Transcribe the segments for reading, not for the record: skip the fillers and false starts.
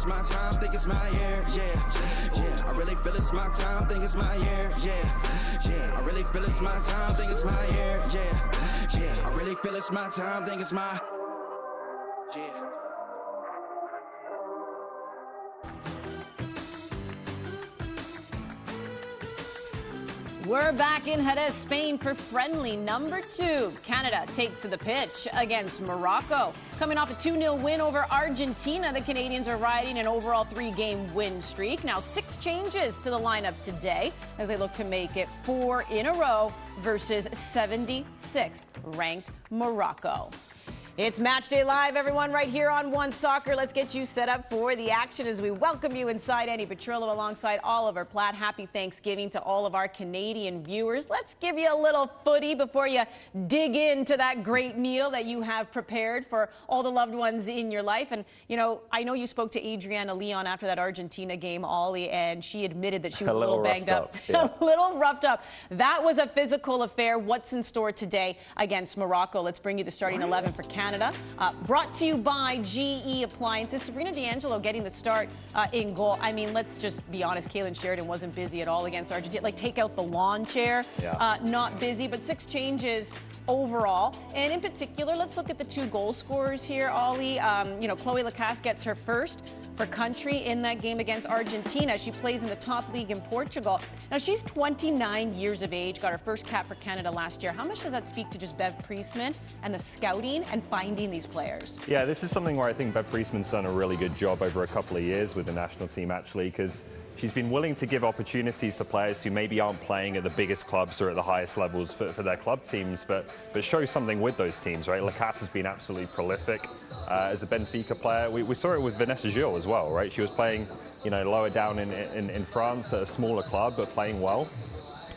my time, think it's my year, yeah. I really feel it's my time, think it's my year, yeah. I really feel it's my time, think it's my year, yeah. I really feel it's my time, think it's my, yeah. We're back in Jerez, Spain for friendly number 2. Canada takes to the pitch against Morocco. Coming off a 2-0 win over Argentina, the Canadians are riding an overall 3-game win streak. Now 6 changes to the lineup today as they look to make it 4 in a row versus 76th ranked Morocco. It's Match Day Live, everyone, right here on OneSoccer. Let's get you set up for the action as we welcome you inside Andy Petrillo alongside Oliver Platt. Happy Thanksgiving to all of our Canadian viewers. Let's give you a little footy before you dig into that great meal that you have prepared for all the loved ones in your life. And, you know, I know you spoke to Adriana Leon after that Argentina game, Ollie, and she admitted that she was a little banged up. Yeah. A little roughed up. That was a physical affair. What's in store today against Morocco? Let's bring you the starting 11 for Canada. Brought to you by GE Appliances. Sabrina D'Angelo getting the start in goal. I mean, let's just be honest. Kaylin Sheridan wasn't busy at all against Argentina. Like, take out the lawn chair. Yeah. Not busy, but 6 changes overall. And in particular, let's look at the 2 goal scorers here, Ollie. You know, Chloe Lacasse gets her first for country in that game against Argentina. She plays in the top league in Portugal. Now, she's 29 years of age, got her first cap for Canada last year. How much does that speak to just Bev Priestman and the scouting and finding these players? Yeah, this is something where I think Bev Priestman's done a really good job over a couple of years with the national team, actually, because she's been willing to give opportunities to players who maybe aren't playing at the biggest clubs or at the highest levels for their club teams, but show something with those teams, right? Lacasse has been absolutely prolific as a Benfica player. We saw it with Vanessa Gilles as well, right? She was playing, you know, lower down in France at a smaller club, but playing well.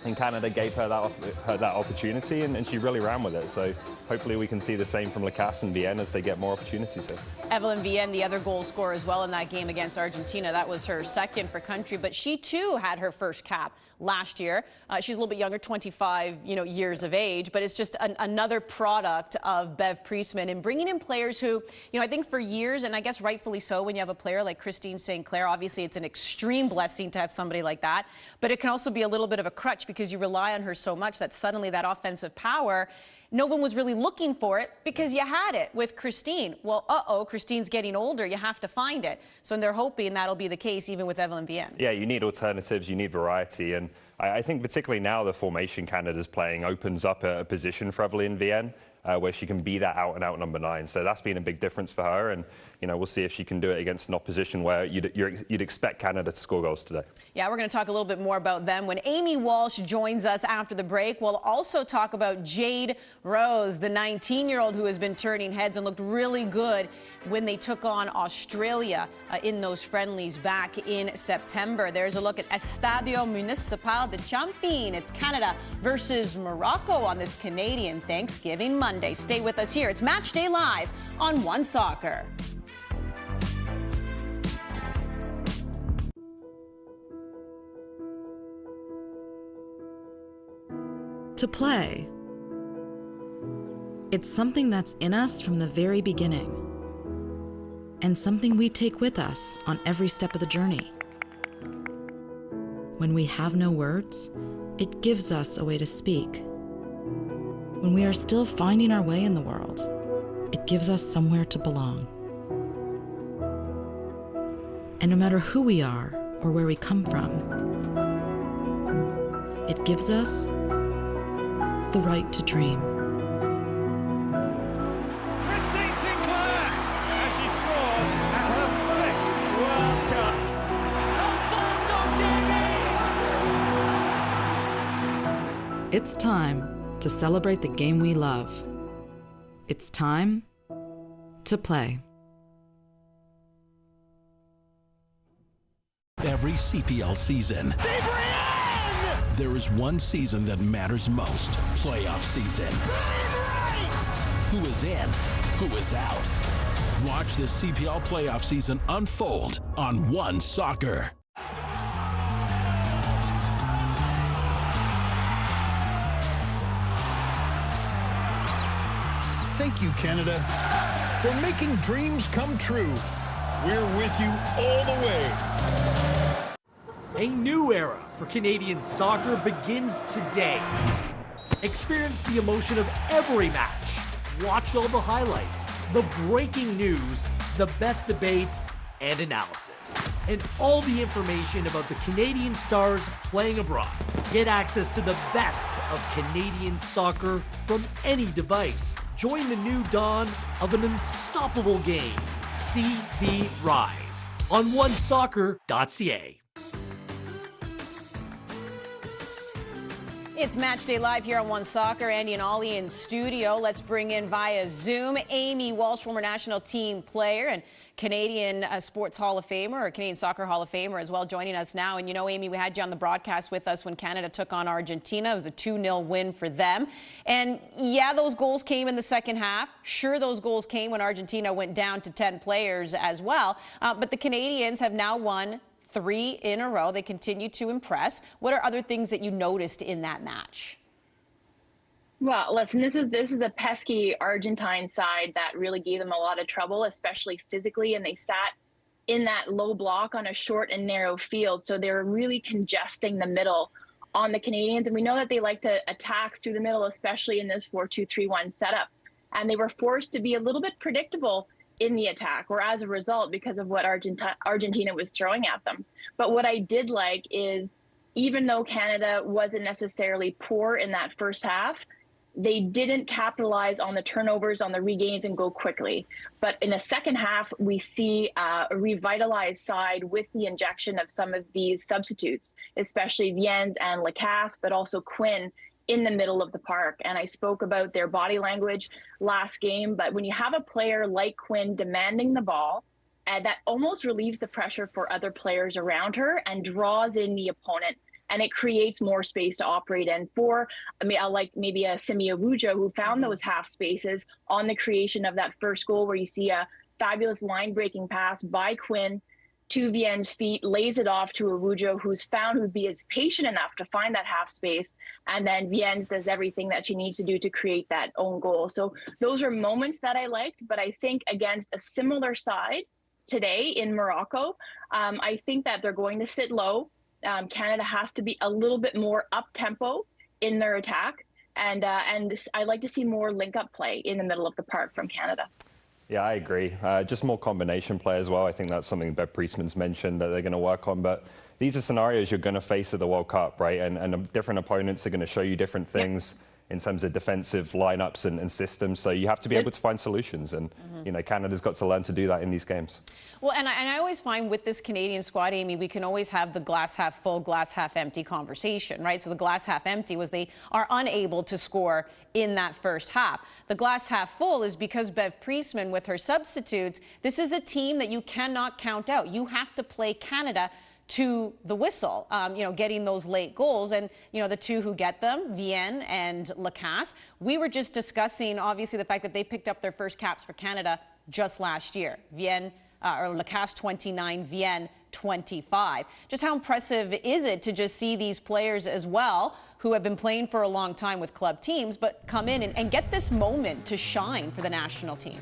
And Canada gave her that opportunity, and she really ran with it. So hopefully we can see the same from Lacasse and Vienne as they get more opportunities here. Evelyn Vienne, the other goal scorer as well in that game against Argentina. That was her second for country, but she too had her first cap last year. She's a little bit younger, 25 years of age, but it's just another product of Bev Priestman and bringing in players who, I think for years, and I guess rightfully so, when you have a player like Christine St. Clair, obviously it's an extreme blessing to have somebody like that, but it can also be a little bit of a crutch because you rely on her so much that suddenly that offensive power, no one was really looking for it because you had it with Christine. Well, Christine's getting older. You have to find it. So they're hoping that'll be the case even with Evelyn Vienne. Yeah, you need alternatives. You need variety. And I think particularly now the formation Canada's playing opens up a position for Evelyn Vienne where she can be that out-and-out number 9. So that's been a big difference for her. And, we'll see if she can do it against an opposition where you'd expect Canada to score goals today. Yeah, we're going to talk a little bit more about them when Amy Walsh joins us after the break. We'll also talk about Jade Rose, the 19-year-old who has been turning heads and looked really good when they took on Australia in those friendlies back in September. There's a look at Estadio Municipal de Champin. It's Canada versus Morocco on this Canadian Thanksgiving Monday. Stay with us here. It's Match Day Live on OneSoccer. To play. It's something that's in us from the very beginning, and something we take with us on every step of the journey. When we have no words, it gives us a way to speak. When we are still finding our way in the world, it gives us somewhere to belong. And no matter who we are or where we come from, it gives us the right to dream. Christine Sinclair as she scores at her 5th World Cup. Alfonso Davies! It's time to celebrate the game we love. It's time to play. Every CPL season, there is one season that matters most. Playoff season. Who is in? Who is out? Watch the CPL playoff season unfold on OneSoccer. Thank you, Canada, for making dreams come true. we're with you all the way. A new era for Canadian soccer begins today. Experience the emotion of every match. Watch all the highlights, the breaking news, the best debates, and analysis. And all the information about the Canadian stars playing abroad. Get access to the best of Canadian soccer from any device. Join the new dawn of an unstoppable game. See the rise on OneSoccer.ca. It's Match Day Live here on OneSoccer. Andy and Ollie in studio. Let's bring in via Zoom Amy Walsh, former national team player and Canadian Sports Hall of Famer, or Canadian Soccer Hall of Famer as well, joining us now. And you know, Amy, we had you on the broadcast with us when Canada took on Argentina. It was a 2-0 win for them. And yeah, those goals came in the second half. Sure, those goals came when Argentina went down to 10 players as well. But the Canadians have now won 3 in a row. They continue to impress. What are other things that you noticed in that match? Well, listen, this is a pesky Argentine side that really gave them a lot of trouble, especially physically, and they sat in that low block on a short and narrow field. So they're really congesting the middle on the Canadians. And we know that they like to attack through the middle, especially in this 4-2-3-1 setup. And they were forced to be a little bit predictable in the attack, or as a result, because of what Argentina was throwing at them. But what I did like is, even though Canada wasn't necessarily poor in that first half, they didn't capitalize on the turnovers, on the regains, and go quickly. But in the second half, we see a revitalized side with the injection of some of these substitutes, especially Viens and Lacasse, but also Quinn in the middle of the park. And I spoke about their body language last game, but when you have a player like Quinn demanding the ball, that almost relieves the pressure for other players around her and draws in the opponent, and it creates more space to operate in for, like maybe a Simi Awujo, who found those half spaces on the creation of that first goal, where you see a fabulous line breaking pass by Quinn to Viens' feet, lays it off to Awujo, who's patient enough to find that half space, and then Viens does everything that she needs to do to create that own goal. So those are moments that I liked, but I think against a similar side today in Morocco, I think that they're going to sit low. Canada has to be a little bit more up-tempo in their attack, and I like to see more link-up play in the middle of the park from Canada. Yeah, I agree. Just more combination play as well. I think that's something Bev Priestman's mentioned that they're going to work on. But these are scenarios you're going to face at the World Cup, right? And different opponents are going to show you different things in terms of defensive lineups and systems. So you have to be able to find solutions. And, you know, Canada's got to learn to do that in these games. Well, and I always find with this Canadian squad, Amy, we can always have the glass half full, glass half empty conversation, right? So the glass half empty was they are unable to score in that first half. The glass half full is because Bev Priestman, with her substitutes, this is a team that you cannot count out. You have to play Canada to the whistle, you know, getting those late goals. And, you know, the two who get them, Viens and Lacasse, we were just discussing, obviously, the fact that they picked up their first caps for Canada just last year. Lacasse 29, Viens 25. Just how impressive is it to just see these players as well, who have been playing for a long time with club teams, but come in and get this moment to shine for the national team?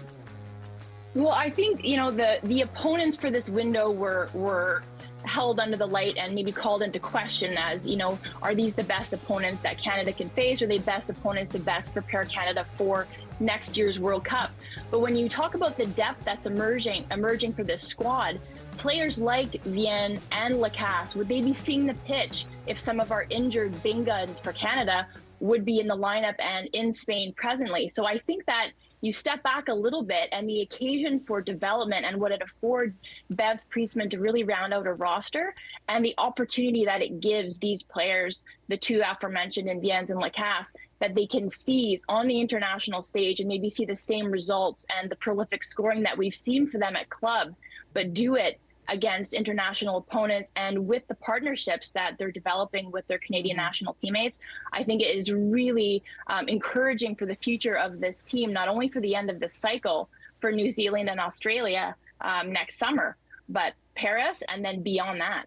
Well, I think, you know, the opponents for this window were held under the light and maybe called into question as, you know, are these the best opponents that Canada can face? Are they best opponents to best prepare Canada for next year's World Cup? But when you talk about the depth that's emerging for this squad, players like Viens and Lacasse, would they be seeing the pitch if some of our injured Binguns for Canada would be in the lineup and in Spain presently? So I think that you step back a little bit, and the occasion for development and what it affords Bev Priestman to really round out a roster, and the opportunity that it gives these players, the two aforementioned in Viens and Lacasse, that they can seize on the international stage and maybe see the same results and the prolific scoring that we've seen for them at club, but do it against international opponents and with the partnerships that they're developing with their Canadian national teammates. I think it is really encouraging for the future of this team, not only for the end of this cycle for New Zealand and Australia next summer, but Paris and then beyond that.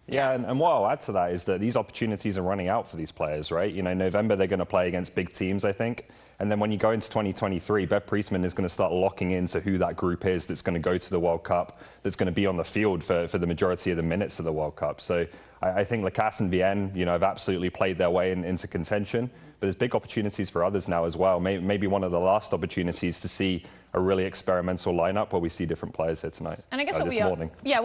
Yeah, and what I'll add to that is that these opportunities are running out for these players, right? You know, November they're going to play against big teams, I think. And then when you go into 2023, Bev Priestman is going to start locking into who that group is that's going to go to the World Cup, that's going to be on the field for the majority of the minutes of the World Cup. So I think Lacasse and Vienne, have absolutely played their way into contention. But there's big opportunities for others now as well. Maybe one of the last opportunities to see a really experimental lineup where we see different players here tonight. And I guess what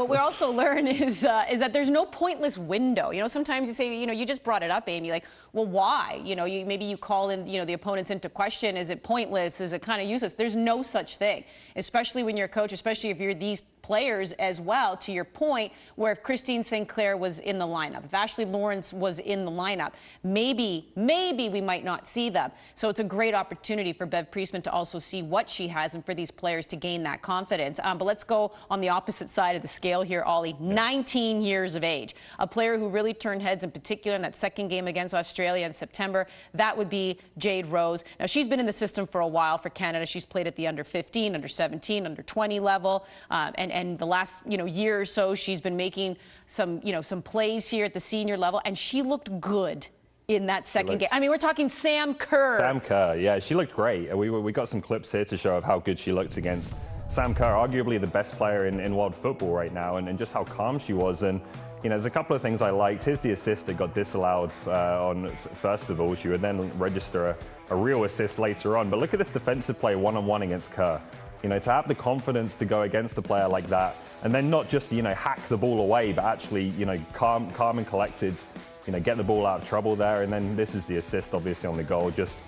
we also learn is that there's no pointless window. Sometimes you say, you just brought it up, Amy, like, well, why? Maybe you call in, the opponents into question. Is it pointless? Is it kind of useless? There's no such thing, especially when you're a coach, especially if you're these players as well, to your point, where if Christine Sinclair was in the lineup, if Ashley Lawrence was in the lineup, maybe we might not see them. So it's a great opportunity for Bev Priestman to also see what she has and for these players to gain that confidence. But let's go on the opposite side of the scale here, Ollie. 19 years of age. A player who really turned heads, in particular in that second game against Australia in September, that would be Jade Rose. Now, she's been in the system for a while for Canada. She's played at the under 15, under 17, under 20 level. And the last, year or so, she's been making some plays here at the senior level, and she looked good in that second game. I mean, we're talking Sam Kerr. Sam Kerr, yeah, she looked great. We got some clips here to show of how good she looked against Sam Kerr, arguably the best player in world football right now, and just how calm she was. And there's a couple of things I liked. Here's the assist that got disallowed on first of all. She would then register a real assist later on. But look at this defensive play one-on-one against Kerr. To have the confidence to go against a player like that, and then not just, hack the ball away, but actually, calm and collected, get the ball out of trouble there. And then this is the assist, obviously, on the goal. Just,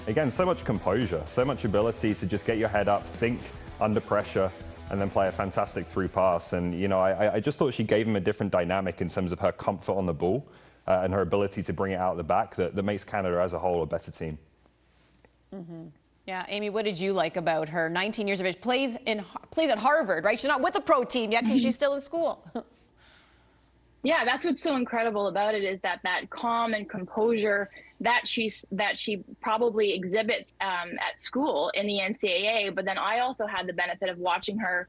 again, so much composure, so much ability to just get your head up, think under pressure, and then play a fantastic through pass. And, I just thought she gave him a different dynamic in terms of her comfort on the ball and her ability to bring it out the back that makes Canada as a whole a better team. Mm-hmm. Yeah, Amy, what did you like about her? 19 years of age, plays at Harvard, right? She's not with a pro team yet because she's still in school. Yeah, that's what's so incredible about it, is that calm and composure that she probably exhibits at school in the NCAA. But then I also had the benefit of watching her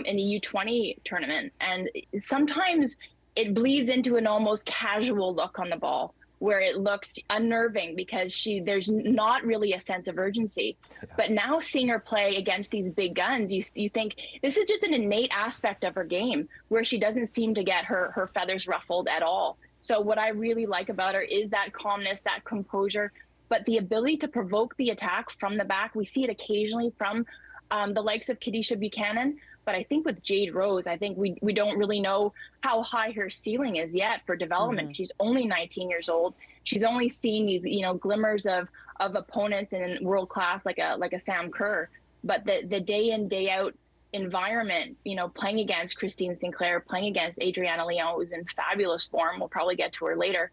in the U20 tournament, and sometimes it bleeds into an almost casual look on the ball, where it looks unnerving because there's not really a sense of urgency. But now seeing her play against these big guns, you think this is just an innate aspect of her game where she doesn't seem to get her feathers ruffled at all. So what I really like about her is that calmness, that composure, but the ability to provoke the attack from the back. We see it occasionally from the likes of Kadisha Buchanan. But I think with Jade Rose, I think we don't really know how high her ceiling is yet for development. Mm-hmm. She's only 19 years old. She's only seen these, glimmers of opponents in world class like a Sam Kerr. But the day in, day out environment, playing against Christine Sinclair, playing against Adriana Leon, who's in fabulous form, we'll probably get to her later,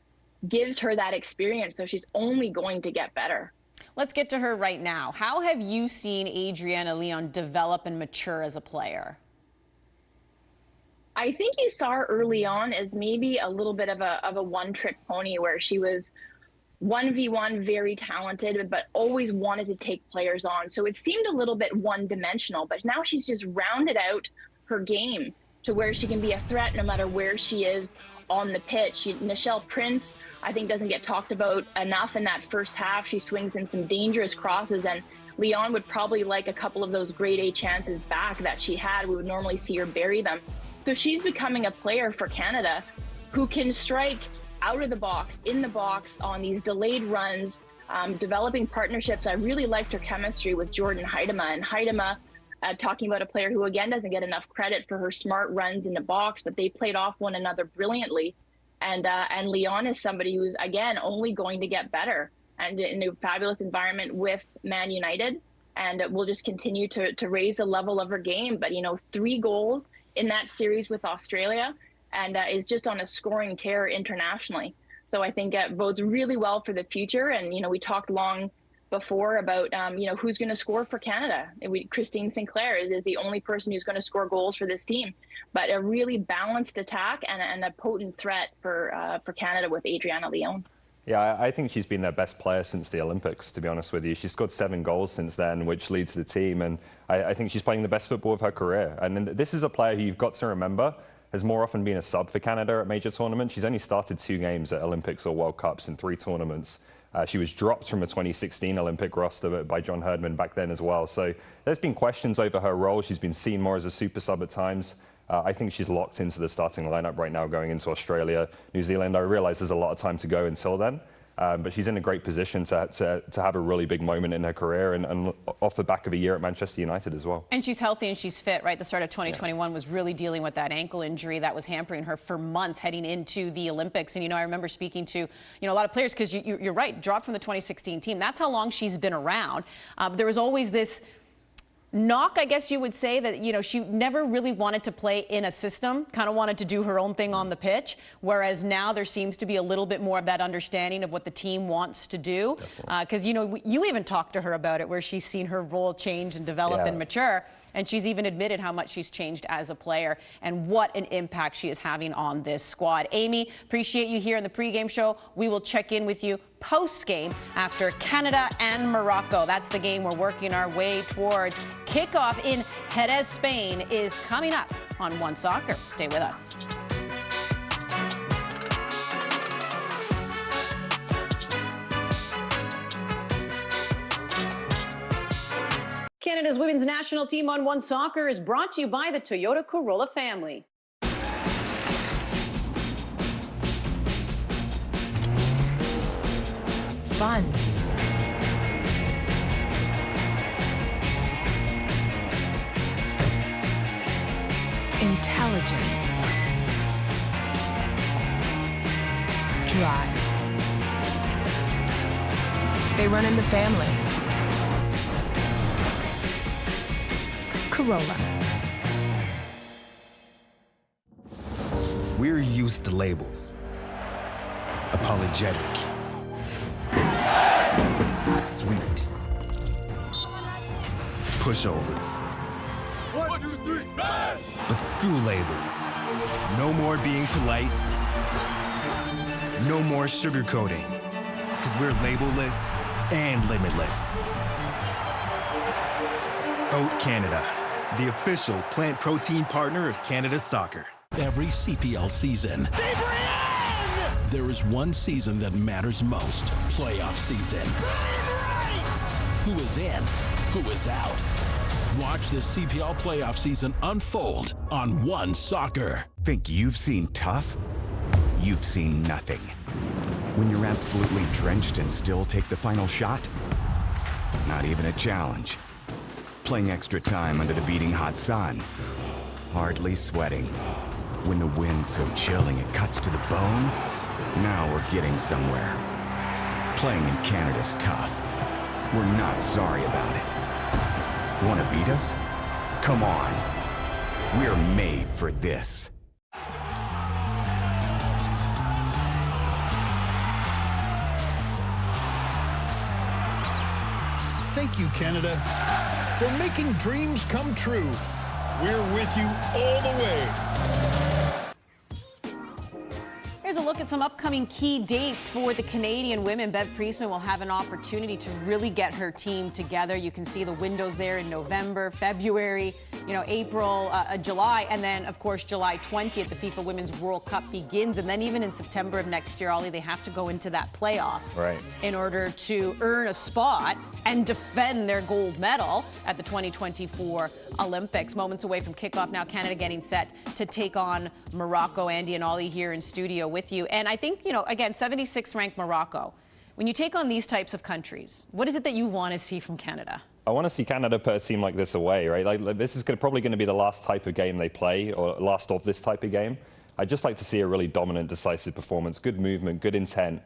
gives her that experience. So she's only going to get better. Let's get to her right now. How have you seen Adriana Leon develop and mature as a player? I think you saw her early on as maybe a little bit of a one-trick pony, where she was 1v1, very talented, but always wanted to take players on. So it seemed a little bit one-dimensional, but now she's just rounded out her game to where she can be a threat no matter where she is on the pitch. Nichelle Prince, I think, doesn't get talked about enough in that first half. She swings in some dangerous crosses, and Leon would probably like a couple of those grade A chances back that she had. We would normally see her bury them. So she's becoming a player for Canada who can strike out of the box, in the box, on these delayed runs, developing partnerships. I really liked her chemistry with Jordan Huitema, and Huitema, talking about a player who, again, doesn't get enough credit for her smart runs in the box, but they played off one another brilliantly. And Leon is somebody who's, again, only going to get better, and in a fabulous environment with Man United. And will just continue to raise the level of her game. But, 3 goals in that series with Australia, and is just on a scoring tear internationally. So I think it bodes really well for the future. And, we talked long before about, who's going to score for Canada. Christine Sinclair is the only person who's going to score goals for this team. But a really balanced attack and a potent threat for Canada with Adriana Leon. Yeah, I think she's been their best player since the Olympics, to be honest with you. She's scored 7 goals since then, which leads the team. And I think she's playing the best football of her career. And this is a player who you've got to remember has more often been a sub for Canada at major tournaments. She's only started 2 games at Olympics or World Cups in 3 tournaments. She was dropped from the 2016 Olympic roster by John Herdman back then as well. So there's been questions over her role. She's been seen more as a super sub at times. I think she's locked into the starting lineup right now going into Australia, New Zealand. I realize there's a lot of time to go until then. But she's in a great position to have a really big moment in her career and off the back of a year at Manchester United as well. And she's healthy and she's fit, right? The start of 2021 was really dealing with that ankle injury that was hampering her for months heading into the Olympics. And, you know, I remember speaking to, a lot of players because you're right, dropped from the 2016 team. That's how long she's been around. There was always this knock, I guess you would say, that, she never really wanted to play in a system, kind of wanted to do her own thing on the pitch, whereas now there seems to be a little bit more of that understanding of what the team wants to do. Because, you even talked to her about it, where she's seen her role change and develop and mature. And she's even admitted how much she's changed as a player and what an impact she is having on this squad. Amy, appreciate you here in the pregame show. We will check in with you post-game after Canada and Morocco. That's the game we're working our way towards. Kickoff in Jerez, Spain is coming up on OneSoccer. Stay with us. Canada's women's national team on OneSoccer is brought to you by the Toyota Corolla family. Fun. Intelligence. Drive. They run in the family. Corolla. We're used to labels. Apologetic. Sweet. Pushovers. 1, 2, 3, bang! But screw labels. No more being polite. No more sugarcoating. Because we're labelless and limitless. Oat Canada, the official plant protein partner of Canada Soccer. Every CPL season, there is one season that matters most. Playoff season. Who is in? Who is out? Watch the CPL playoff season unfold on OneSoccer. Think you've seen tough? You've seen nothing. When you're absolutely drenched and still take the final shot? Not even a challenge. Playing extra time under the beating hot sun. Hardly sweating. When the wind's so chilling it cuts to the bone? Now we're getting somewhere. Playing in Canada's tough. We're not sorry about it. Want to beat us? Come on. We're made for this. Thank you, Canada, for making dreams come true. We're with you all the way. Here's a look at some upcoming key dates for the Canadian women. Bev Priestman will have an opportunity to really get her team together. You can see the windows there in November, February, April, July, and then, of course, July 20th, the FIFA Women's World Cup begins. And then even in September of next year, Ollie, they have to go into that playoff in order to earn a spot and defend their gold medal at the 2024 Olympics. Moments away from kickoff now, Canada getting set to take on Morocco. Andy and Ollie here in studio with you. And I think, again, 76th ranked Morocco. When you take on these types of countries, what is it that you want to see from Canada? I want to see Canada put a team like this away, right? Like this is probably going to be the last type of game they play, or last of this type of game. I'd just like to see a really dominant, decisive performance, good movement, good intent,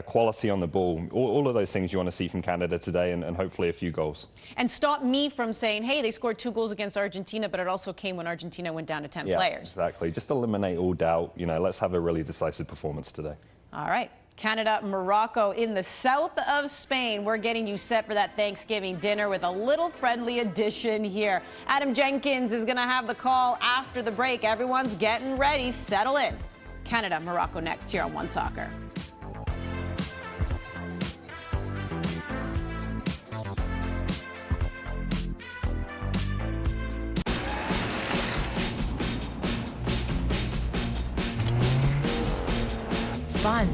quality on the ball, all of those things you want to see from Canada today, and hopefully a few goals. And stop me from saying, hey, they scored 2 goals against Argentina, but it also came when Argentina went down to 10 players. Exactly. Just eliminate all doubt. Let's have a really decisive performance today. All right. Canada, Morocco in the south of Spain. We're getting you set for that Thanksgiving dinner with a little friendly addition here. Adam Jenkins is going to have the call after the break. Everyone's getting ready. Settle in. Canada, Morocco next here on OneSoccer. Fun.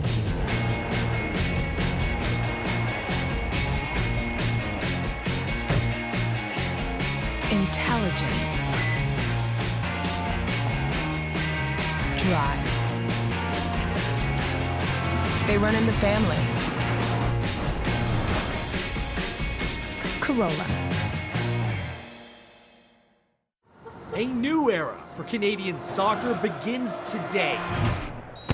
drive. They run in the family. Corolla. A new era for Canadian soccer begins today.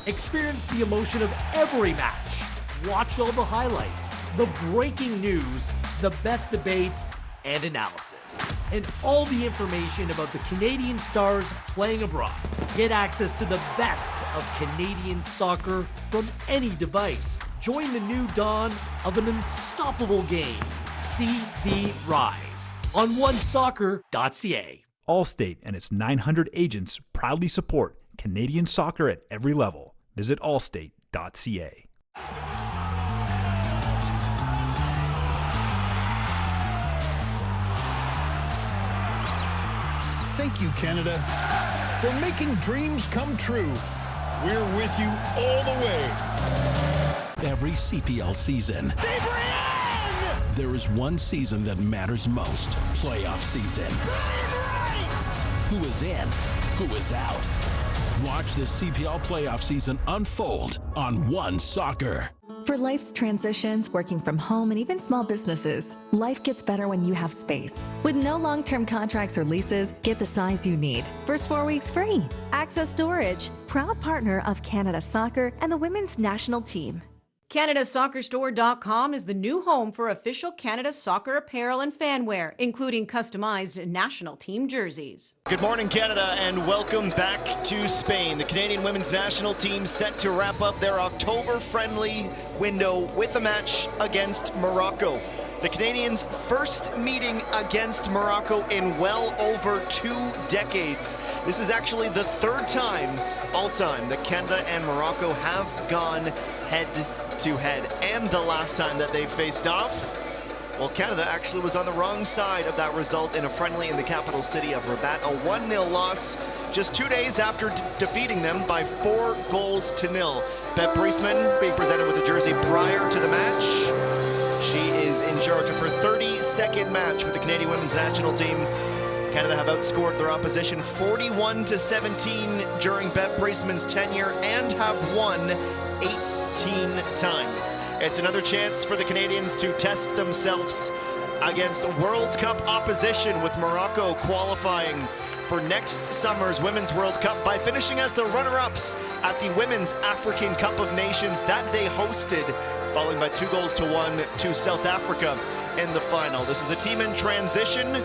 Experience the emotion of every match. Watch all the highlights, the breaking news, the best debates, and analysis. And all the information about the Canadian stars playing abroad. Get access to the best of Canadian soccer from any device. Join the new dawn of an unstoppable game. See the rise on OneSoccer.ca. Allstate and its 900 agents proudly support Canadian soccer at every level. Visit allstate.ca. Thank you, Canada, for making dreams come true. We're with you all the way. Every CPL season, there is one season that matters most. Playoff season. Who is in? Who is out? Watch the CPL playoff season unfold on OneSoccer. For life's transitions, working from home, and even small businesses, life gets better when you have space. With no long-term contracts or leases, get the size you need. First 4 weeks free. Access Storage, proud partner of Canada Soccer and the women's national team. CanadaSoccerStore.com is the new home for official Canada Soccer apparel and fanwear, including customized national team jerseys. Good morning, Canada, and welcome back to Spain. The Canadian women's national team set to wrap up their October friendly window with a match against Morocco. The Canadians' first meeting against Morocco in well over 2 decades. This is actually the third time, all time, that Canada and Morocco have gone head-to-head. And the last time that they faced off, well, Canada actually was on the wrong side of that result in a friendly in the capital city of Rabat. A 1-0 loss just 2 days after defeating them by 4 goals to 0. Beth Priestman being presented with a jersey prior to the match. She is in charge of her 32nd match with the Canadian women's national team. Canada have outscored their opposition 41-17 during Beth Priestman's tenure and have won 18 times. It's another chance for the Canadians to test themselves against World Cup opposition, with Morocco qualifying for next summer's Women's World Cup by finishing as the runner-ups at the Women's African Cup of Nations that they hosted, falling by 2-1 to South Africa in the final. This is a team in transition.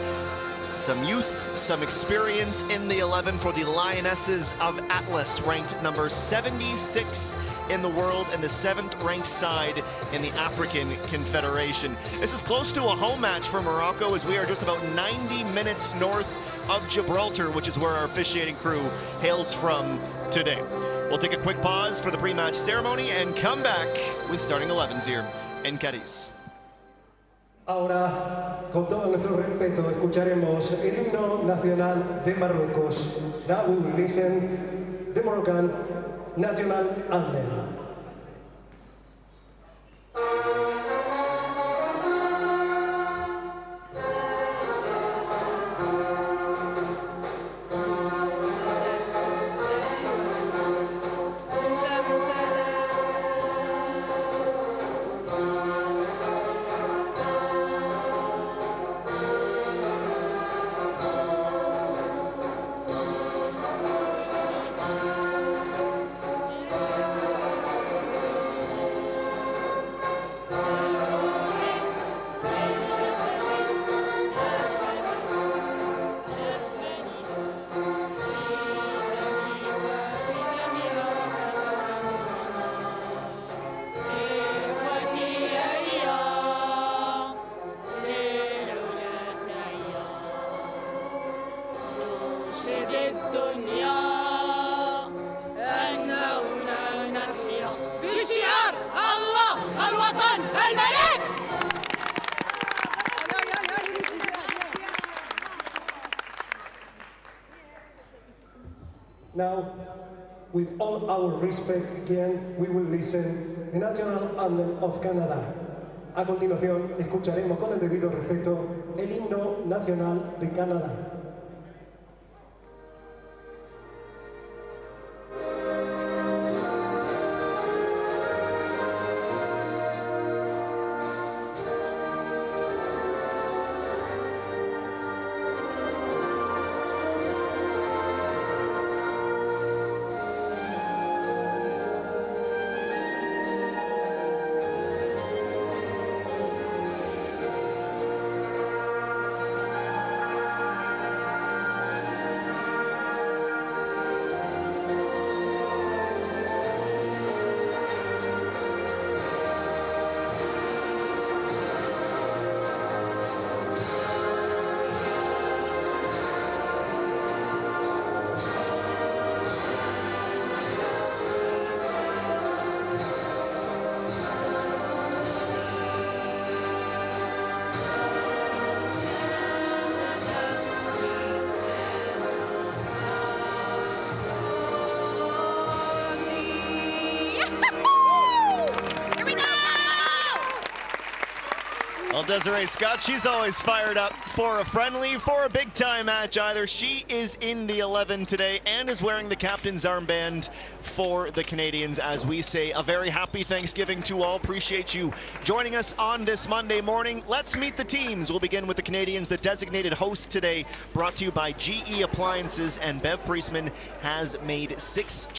Some youth, some experience in the 11 for the Lionesses of Atlas, ranked number 76 in the world and the 7th ranked side in the African Confederation. This is close to a home match for Morocco, as we are just about 90 minutes north of Gibraltar, which is where our officiating crew hails from today. We'll take a quick pause for the pre-match ceremony and come back with starting 11s here in Cadiz. Ahora, con todo nuestro respeto, escucharemos el himno nacional de Marruecos. Now we will listen the Moroccan national anthem. Now, with all our respect again, we will listen the national anthem of Canada. A continuación, escucharemos con el debido respeto el himno nacional de Canadá. Well, Desiree Scott, she's always fired up for a friendly, for a big-time match either. She is in the 11 today and is wearing the captain's armband for the Canadians. As we say, a very happy Thanksgiving to all. Appreciate you joining us on this Monday morning. Let's meet the teams. We'll begin with the Canadians, the designated host today, brought to you by GE Appliances, and Bev Priestman has made 6